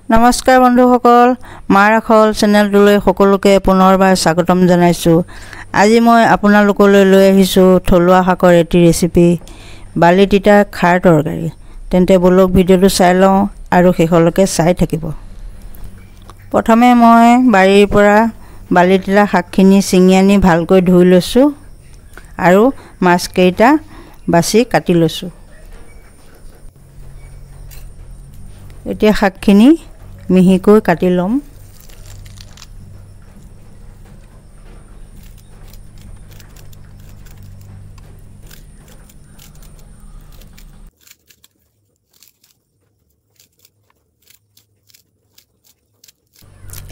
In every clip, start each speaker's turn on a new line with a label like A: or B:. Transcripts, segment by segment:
A: নমস্কাৰ বন্ধুসকল, মাৰ আখল চেনেলটোলৈ সকলোকে পুনৰবাৰ স্বাগতম জনাইছোঁ। আজি মই আপোনালোকলৈ লৈ আহিছোঁ থলুৱা শাকৰ এটি ৰেচিপি, বালি তিতা খাৰ তৰকাৰী। তেন্তে বলক ভিডিঅ'টো চাই লওঁ আৰু শেষলৈকে চাই থাকিব। প্ৰথমে মই বাৰীৰ পৰা বালি তিতা শাকখিনি ছিঙি আনি ভালকৈ ধুই লৈছোঁ আৰু মাছকেইটা বাছি কাটি লৈছোঁ। এতিয়া শাকখিনি মিহিকৈ কাটি ল'ম।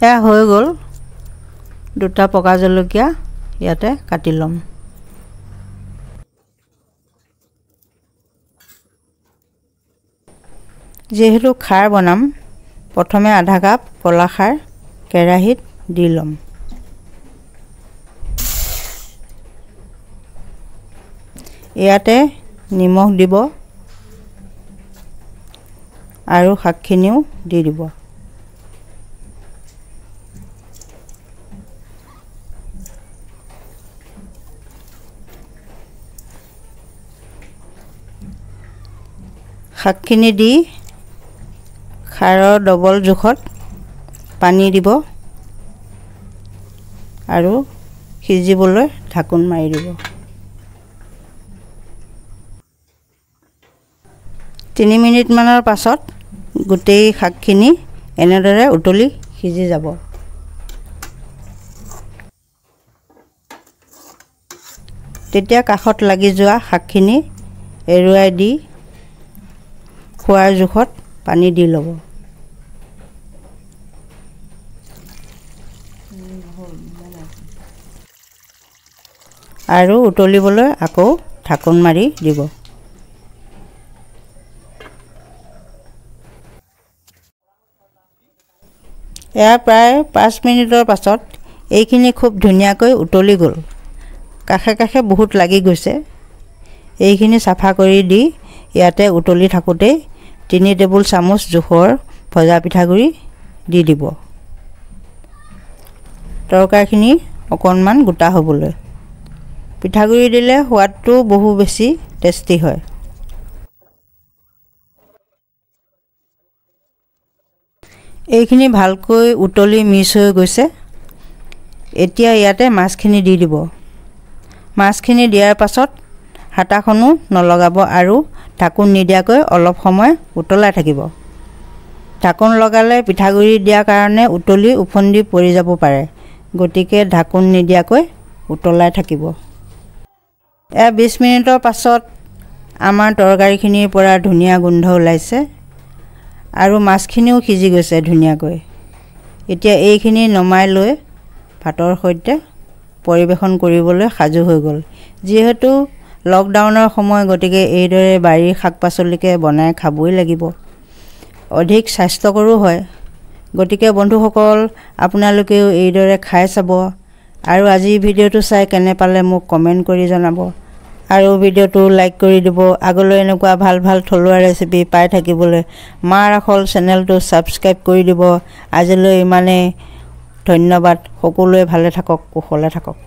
A: এয়া হৈ গ'ল। দুটা পকা জলকীয়া ইয়াতে কাটি ল'ম। যিহেতু খাৰ বনাম, প্ৰথমে আধা কাপ কলা খাৰ কেৰাহীত দি ল'ম। ইয়াতে নিমখ দিব আৰু শাকখিনিও দি দিব। শাকখিনি দি খাৰৰ ডবল জোখত পানী দিব আৰু সিজিবলৈ ঢাকোন মাৰি দিব। 3 মিনিটমানৰ পাছত গোটেই শাকখিনি এনেদৰে উতলি সিজি যাব। তেতিয়া কাষত লাগি যোৱা শাকখিনি এৰুৱাই দি খোৱাৰ জোখত পানী দি ল'ব। আৰু উতলিবলৈ আকৌ ঢাকোন মাৰি দিব। এয়া প্ৰায় 5 মিনিটৰ পাছত এইখিনি খুব ধুনীয়াকৈ উতলি গ'ল। কাষে কাষে বহুত লাগি গৈছে। এইখিনি চাফা কৰি দি ইয়াতে উতলি থাকোঁতেই 3 টেবুল চামুচ জোখৰ ভজা পিঠাগুড়ি দি দিব। তৰকাৰীখিনি অকণমান গোটা হ'বলৈ। পিঠাগুড়ি দিলে সোৱাদটো বহু বেছি টেষ্টি হয়। এইখিনি ভালকৈ উতলি মিক্স হৈ গৈছে। এতিয়া ইয়াতে মাছখিনি দি দিব। মাছখিনি দিয়াৰ পাছত হাতাখনো নলগাব আৰু ঢাকোন নিদিয়াকৈ অলপ সময় উতলাই থাকিব। ঢাকোন লগালে পিঠাগুড়ি দিয়াৰ কাৰণে উতলি উফন্দি পৰি যাব পাৰে, গতিকে ঢাকোন নিদিয়াকৈ উতলাই থাকিব। 20 মিনিটৰ পাছত আমাৰ তৰকাৰীখিনিৰ পৰা ধুনীয়া গোন্ধ ওলাইছে আৰু মাছখিনিও সিজি গৈছে ধুনীয়াকৈ। এতিয়া এইখিনি নমাই লৈ ভাতৰ সৈতে পৰিৱেশন কৰিবলৈ সাজু হৈ গ'ল। যিহেতু লকডাউনৰ সময়, গতিকে এইদৰে বাৰীৰ শাক পাচলিকে বনাই খাবই লাগিব। অধিক স্বাস্থ্যকৰো হয়। গতিকে বন্ধুসকল, আপোনালোকেও এইদৰে খাই চাব আৰু আজি ভিডিঅ'টো চাই কেনে পালে মোক কমেণ্ট কৰি জনাব আৰু ভিডিঅ'টো লাইক কৰি দিব। আগলৈ এনেকুৱা ভাল ভাল থলুৱা ৰেচিপি পাই থাকিবলৈ মাৰ আখল চেনেলটো ছাবস্ক্ৰাইব কৰি দিব। আজিলৈ ইমানেই। ধন্যবাদ। সকলোৱে ভালে থাকক, কুশলে থাকক।